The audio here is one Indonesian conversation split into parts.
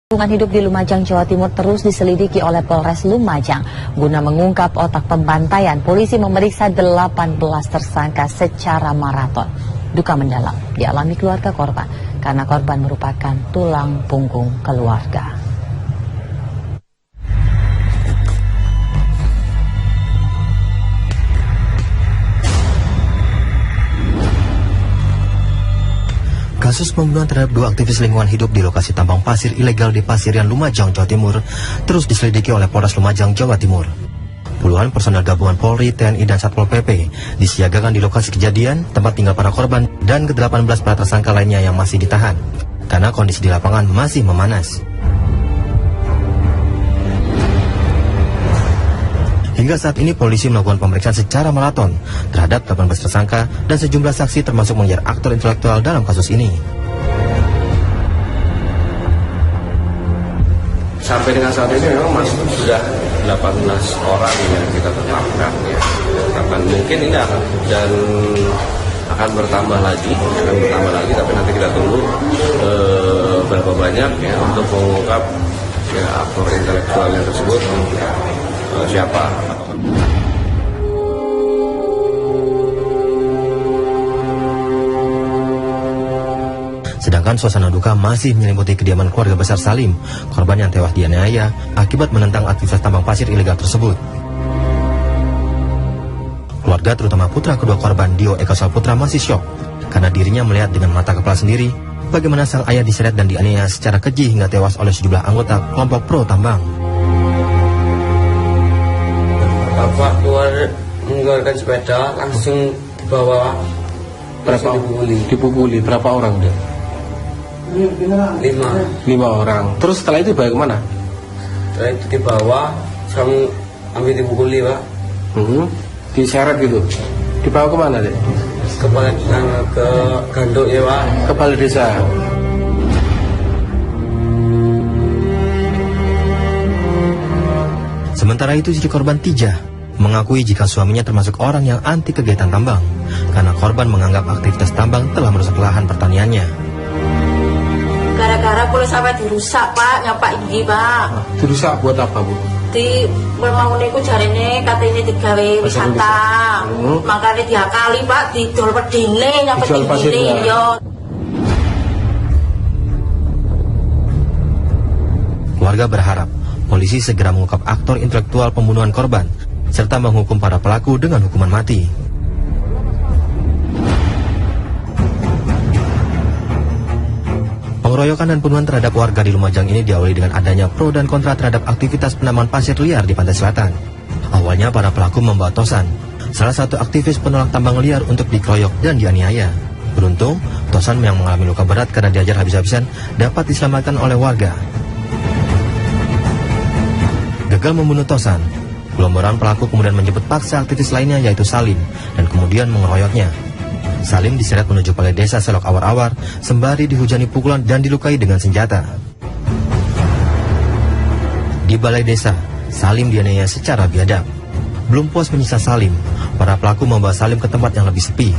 Lingkungan hidup di Lumajang, Jawa Timur terus diselidiki oleh Polres Lumajang. Guna mengungkap otak pembantaian, polisi memeriksa 18 tersangka secara maraton. Duka mendalam dialami keluarga korban karena korban merupakan tulang punggung keluarga. Kasus pembunuhan terhadap dua aktivis lingkungan hidup di lokasi tambang pasir ilegal di Pasirian, Lumajang, Jawa Timur terus diselidiki oleh Polres Lumajang, Jawa Timur. Puluhan personel gabungan Polri, TNI, dan Satpol PP disiagakan di lokasi kejadian, tempat tinggal para korban, dan ke-18 para tersangka lainnya yang masih ditahan, karena kondisi di lapangan masih memanas. Hingga saat ini polisi melakukan pemeriksaan secara maraton terhadap 18 tersangka dan sejumlah saksi termasuk mengejar aktor intelektual dalam kasus ini. Sampai dengan saat ini memang masih sudah 18 orang yang kita tetapkan ya. Kapan mungkin ini akan bertambah lagi, tapi nanti kita tunggu berapa banyak ya untuk mengungkap ya aktor intelektualnya tersebut siapa. Sedangkan suasana duka masih menyelimuti kediaman keluarga besar Salim, korban yang tewas dianiaya akibat menentang aktivitas tambang pasir ilegal tersebut. Keluarga terutama putra kedua korban, Dio Eka Saputra, masih syok karena dirinya melihat dengan mata kepala sendiri bagaimana sang ayah diseret dan dianiaya secara keji hingga tewas oleh sejumlah anggota kelompok pro tambang. Bapak mengeluarkan sepeda langsung dibawa, Berapa dipukuli? Berapa orang dia? 5 orang. Terus setelah itu dibawa kemana? Setelah itu dibawa sambil dipukuli, Pak. Diseret gitu. Dibawa kemana deh? Ke Gandok ya, Pak. Ke Balai Desa. Sementara itu istri korban Tijah mengakui jika suaminya termasuk orang yang anti kegiatan tambang karena korban menganggap aktivitas tambang telah merusak lahan pertaniannya. Gara-gara pulau sawit dirusak, Pak, nyapak ini, Pak. Dirusak buat apa, Bu? Di bermaunya ku jarene katanya digawe wisata. Makanya diakali, Pak, didol pedine nyapa tinggi yo. Keluarga berharap polisi segera mengungkap aktor intelektual pembunuhan korban serta menghukum para pelaku dengan hukuman mati. Pengeroyokan dan pembunuhan terhadap warga di Lumajang ini diawali dengan adanya pro dan kontra terhadap aktivitas penambangan pasir liar di pantai selatan. Awalnya para pelaku membawa Tosan, salah satu aktivis penolak tambang liar, untuk dikeroyok dan dianiaya. Beruntung, Tosan yang mengalami luka berat karena diajar habis-habisan dapat diselamatkan oleh warga. Gagal membunuh Tosan, gerombolan pelaku kemudian menjemput paksa aktivis lainnya yaitu Salim dan kemudian mengeroyoknya. Salim diseret menuju Balai Desa Selok Awar-Awar sembari dihujani pukulan dan dilukai dengan senjata. Di Balai Desa, Salim dianiaya secara biadab. Belum puas menyiksa Salim, para pelaku membawa Salim ke tempat yang lebih sepi.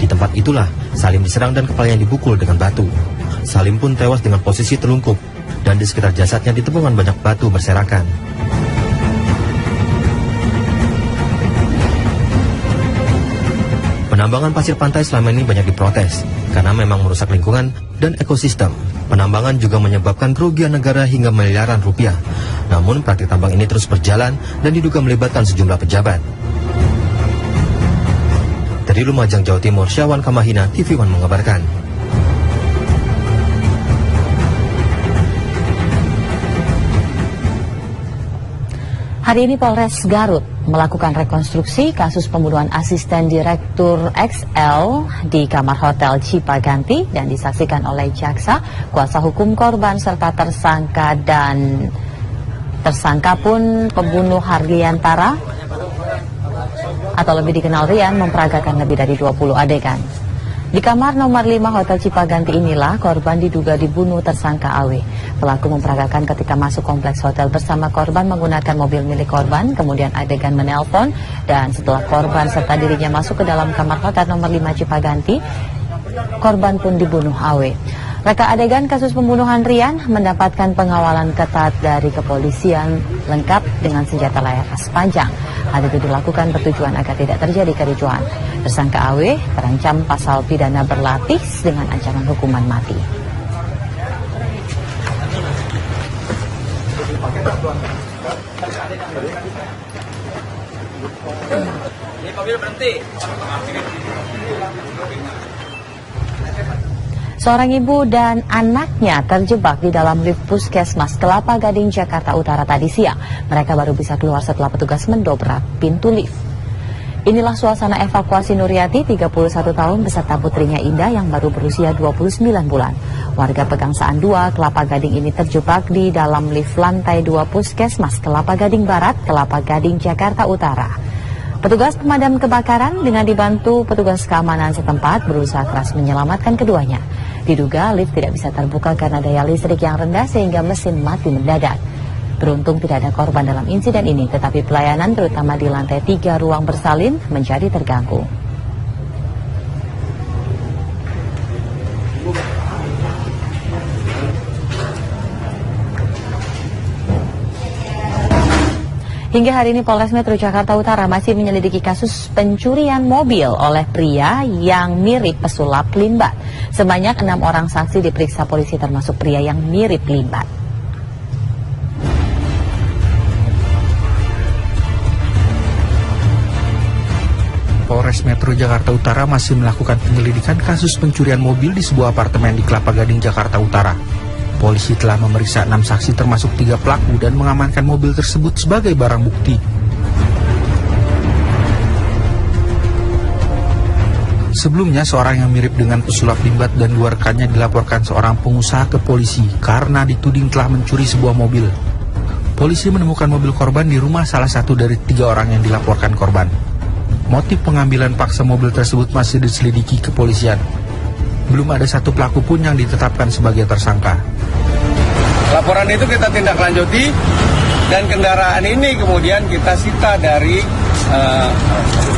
Di tempat itulah Salim diserang dan kepalanya dipukul dengan batu. Salim pun tewas dengan posisi telungkup dan di sekitar jasadnya ditemukan banyak batu berserakan. Penambangan pasir pantai selama ini banyak diprotes karena memang merusak lingkungan dan ekosistem. Penambangan juga menyebabkan kerugian negara hingga miliaran rupiah. Namun praktik tambang ini terus berjalan dan diduga melibatkan sejumlah pejabat. Dari Lumajang, Jawa Timur, Syawan Kamahina, TV One mengabarkan. Hari ini Polres Garut melakukan rekonstruksi kasus pembunuhan asisten Direktur XL di kamar hotel Cipaganti dan disaksikan oleh jaksa, kuasa hukum korban serta tersangka, dan tersangka pun pembunuh Hargiantara atau lebih dikenal Rian memperagakan lebih dari 20 adegan. Di kamar nomor 5 Hotel Cipaganti inilah korban diduga dibunuh tersangka AW. Pelaku memperagakan ketika masuk kompleks hotel bersama korban menggunakan mobil milik korban, kemudian adegan menelpon, dan setelah korban serta dirinya masuk ke dalam kamar hotel nomor 5 Cipaganti, korban pun dibunuh AW. Reka adegan kasus pembunuhan Rian mendapatkan pengawalan ketat dari kepolisian lengkap dengan senjata laras panjang. Hal itu dilakukan bertujuan agar tidak terjadi kericuhan. Tersangka AW terancam pasal pidana berlapis dengan ancaman hukuman mati. Ini mobil berhenti. Seorang ibu dan anaknya terjebak di dalam lift Puskesmas Kelapa Gading, Jakarta Utara tadi siang. Mereka baru bisa keluar setelah petugas mendobrak pintu lift. Inilah suasana evakuasi Nuriati, 31 tahun, beserta putrinya Indah yang baru berusia 29 bulan. Warga Pegangsaan 2, Kelapa Gading ini terjebak di dalam lift lantai 2 Puskesmas Kelapa Gading Barat, Kelapa Gading, Jakarta Utara. Petugas pemadam kebakaran dengan dibantu petugas keamanan setempat berusaha keras menyelamatkan keduanya. Diduga lift tidak bisa terbuka karena daya listrik yang rendah sehingga mesin mati mendadak. Beruntung tidak ada korban dalam insiden ini, tetapi pelayanan terutama di lantai 3 ruang bersalin menjadi terganggu. Hingga hari ini Polres Metro Jakarta Utara masih menyelidiki kasus pencurian mobil oleh pria yang mirip pesulap limbat. Sebanyak 6 orang saksi diperiksa polisi termasuk pria yang mirip limbat. Polres Metro Jakarta Utara masih melakukan penyelidikan kasus pencurian mobil di sebuah apartemen di Kelapa Gading, Jakarta Utara. Polisi telah memeriksa 6 saksi termasuk 3 pelaku dan mengamankan mobil tersebut sebagai barang bukti. Sebelumnya, seorang yang mirip dengan pesulap limbat dan 2 rekannya dilaporkan seorang pengusaha ke polisi karena dituding telah mencuri sebuah mobil. Polisi menemukan mobil korban di rumah salah satu dari 3 orang yang dilaporkan korban. Motif pengambilan paksa mobil tersebut masih diselidiki kepolisian. Belum ada satu pelaku pun yang ditetapkan sebagai tersangka. Laporan itu kita tindak lanjuti dan kendaraan ini kemudian kita sita dari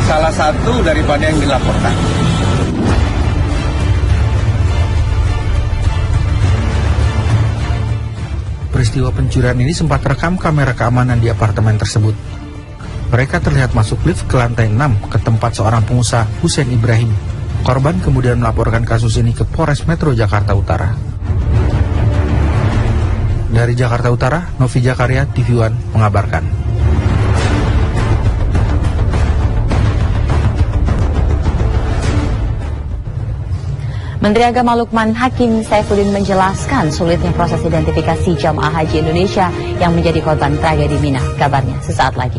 salah satu daripada yang dilaporkan. Peristiwa pencurian ini sempat rekam kamera keamanan di apartemen tersebut. Mereka terlihat masuk lift ke lantai 6 ke tempat seorang pengusaha, Husein Ibrahim. Korban kemudian melaporkan kasus ini ke Polres Metro Jakarta Utara. Dari Jakarta Utara, Novi Jakaria, TV One mengabarkan. Menteri Agama Lukman Hakim Saifuddin menjelaskan sulitnya proses identifikasi jamaah haji Indonesia yang menjadi korban tragedi Mina. Kabarnya sesaat lagi.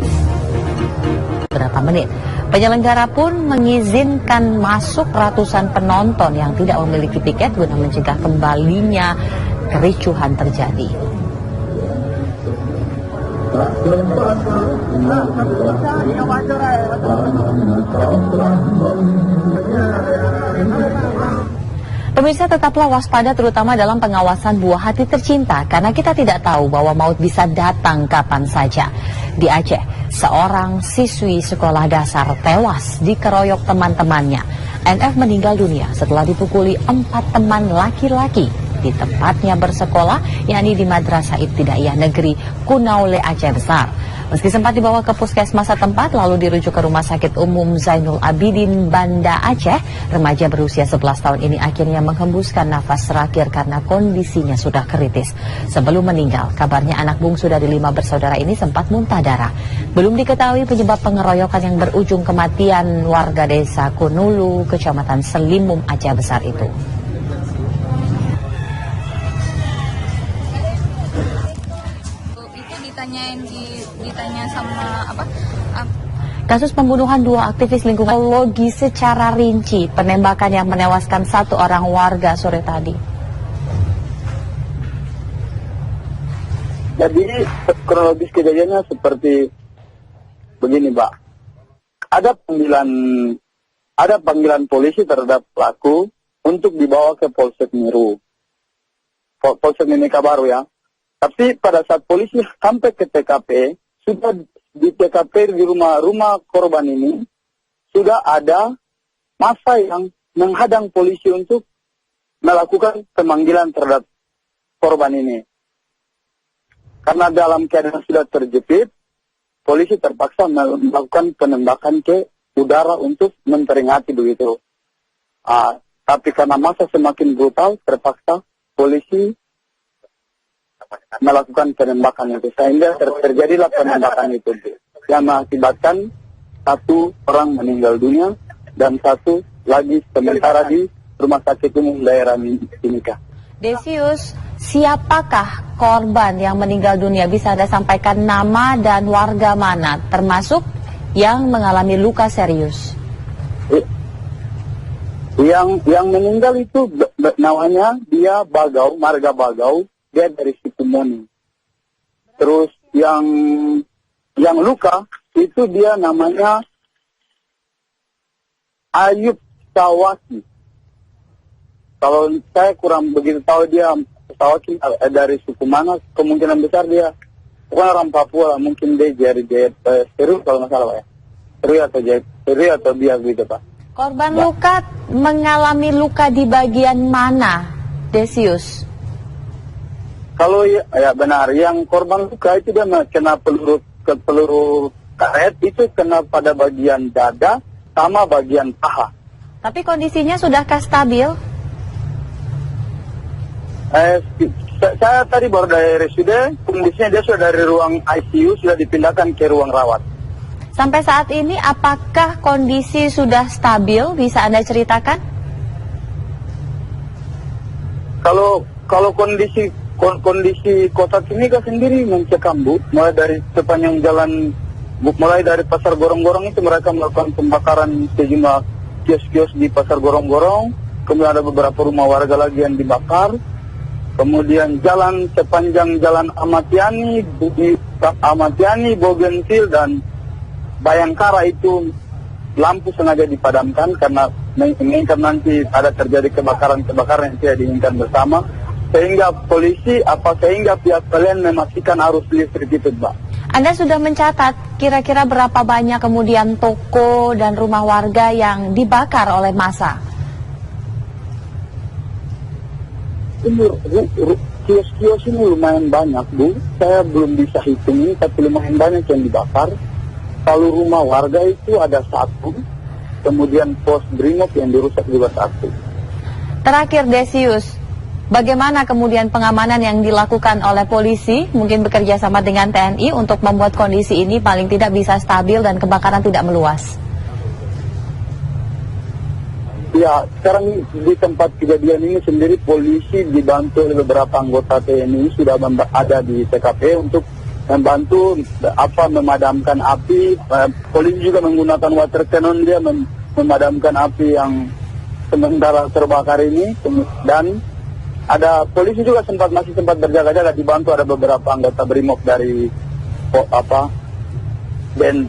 Beberapa menit. Penyelenggara pun mengizinkan masuk ratusan penonton yang tidak memiliki tiket guna mencegah kembalinya kericuhan terjadi. Pemirsa, tetaplah waspada terutama dalam pengawasan buah hati tercinta karena kita tidak tahu bahwa maut bisa datang kapan saja. Di Aceh, seorang siswi sekolah dasar tewas dikeroyok teman-temannya. NF meninggal dunia setelah dipukuli 4 teman laki-laki di tempatnya bersekolah, yakni di Madrasah Ibtidaiyah Negeri Kunaule, Aceh Besar. Meski sempat dibawa ke puskesmas setempat lalu dirujuk ke Rumah Sakit Umum Zainul Abidin Banda Aceh, remaja berusia 11 tahun ini akhirnya menghembuskan nafas terakhir karena kondisinya sudah kritis. Sebelum meninggal, kabarnya anak bungsu dari 5 bersaudara ini sempat muntah darah. Belum diketahui penyebab pengeroyokan yang berujung kematian warga desa Kunulu, Kecamatan Selimum, Aceh Besar itu. Ditanya sama apa? Kasus pembunuhan 2 aktivis lingkungan logi secara rinci penembakan yang menewaskan 1 orang warga sore tadi. Jadi kronologis kejadiannya seperti begini, Mbak. Ada panggilan polisi terhadap pelaku untuk dibawa ke Polsek Meru. Polsek Mimika Baru ya. Tapi pada saat polisi sampai ke TKP, sudah di TKP di rumah korban ini, sudah ada massa yang menghadang polisi untuk melakukan pemanggilan terhadap korban ini. Karena dalam keadaan sudah terjepit, polisi terpaksa melakukan penembakan ke udara untuk memperingati begitu. Tapi karena masa semakin brutal, terpaksa polisi melakukan penembakan itu. Sehingga terjadilah penembakan itu yang mengakibatkan 1 orang meninggal dunia dan 1 lagi sementara di Rumah Sakit Umum Daerah Timika. Desius, siapakah korban yang meninggal dunia? Bisa Anda sampaikan nama dan warga mana, termasuk yang mengalami luka serius? Yang meninggal itu namanya dia Bagau, marga Bagau, dia dari suku Moni. Terus yang luka itu dia namanya Ayub Sawaki. Kalau saya kurang begitu tahu dia Sawaki dari suku mana, kemungkinan besar dia bukan orang Papua, mungkin dia dari Seru kalau nggak salah Pak ya. Seru atau Biak gitu Pak. Korban luka mengalami luka di bagian mana, Desius? Kalau ya benar, yang korban luka itu dia kena peluru karet, itu kena pada bagian dada sama bagian paha. Tapi kondisinya sudahkah stabil? Saya tadi baru dari RSUD, kondisinya dia sudah dari ruang ICU, sudah dipindahkan ke ruang rawat. Sampai saat ini apakah kondisi sudah stabil? Bisa Anda ceritakan? Kalau kondisi kota Timika sendiri mencekam Bu, mulai dari sepanjang jalan, mulai dari Pasar Gorong-Gorong itu mereka melakukan pembakaran sejumlah kios-kios di Pasar Gorong-Gorong, kemudian ada beberapa rumah warga lagi yang dibakar, kemudian jalan sepanjang jalan Amatiani, Bougainville dan Bayangkara itu lampu sengaja dipadamkan karena menginginkan nanti ada terjadi kebakaran yang tidak diinginkan bersama, sehingga pihak kalian memastikan arus listrik itu, Mbak. Anda sudah mencatat kira-kira berapa banyak kemudian toko dan rumah warga yang dibakar oleh massa? Ini kios-kios ini lumayan banyak, Bu. Saya belum bisa hitung, tapi lumayan banyak yang dibakar. Kalau rumah warga itu ada 1, kemudian pos Brimob yang dirusak juga 1. Terakhir Desius, bagaimana kemudian pengamanan yang dilakukan oleh polisi, mungkin bekerja sama dengan TNI untuk membuat kondisi ini paling tidak bisa stabil dan kebakaran tidak meluas? Ya, sekarang di tempat kejadian ini sendiri polisi dibantu oleh beberapa anggota TNI sudah ada di TKP untuk membantu memadamkan api. Polisi juga menggunakan water cannon, dia memadamkan api yang sementara terbakar ini, dan ada polisi juga masih sempat berjaga-jaga, dibantu ada beberapa anggota Brimob dari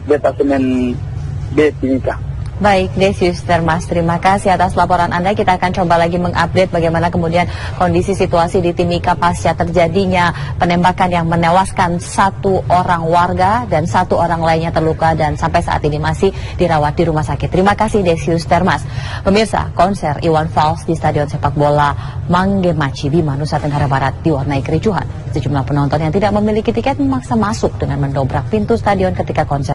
Detasemen B Timika. Baik, Desius Termas, terima kasih atas laporan Anda. Kita akan coba lagi mengupdate bagaimana kemudian kondisi situasi di Timika pasca terjadinya penembakan yang menewaskan 1 orang warga dan 1 orang lainnya terluka dan sampai saat ini masih dirawat di rumah sakit. Terima kasih Desius Termas. Pemirsa, konser Iwan Fals di Stadion Sepak Bola Manggemachi, Bima, Nusa Tenggara Barat diwarnai kericuhan. Sejumlah penonton yang tidak memiliki tiket memaksa masuk dengan mendobrak pintu stadion ketika konser.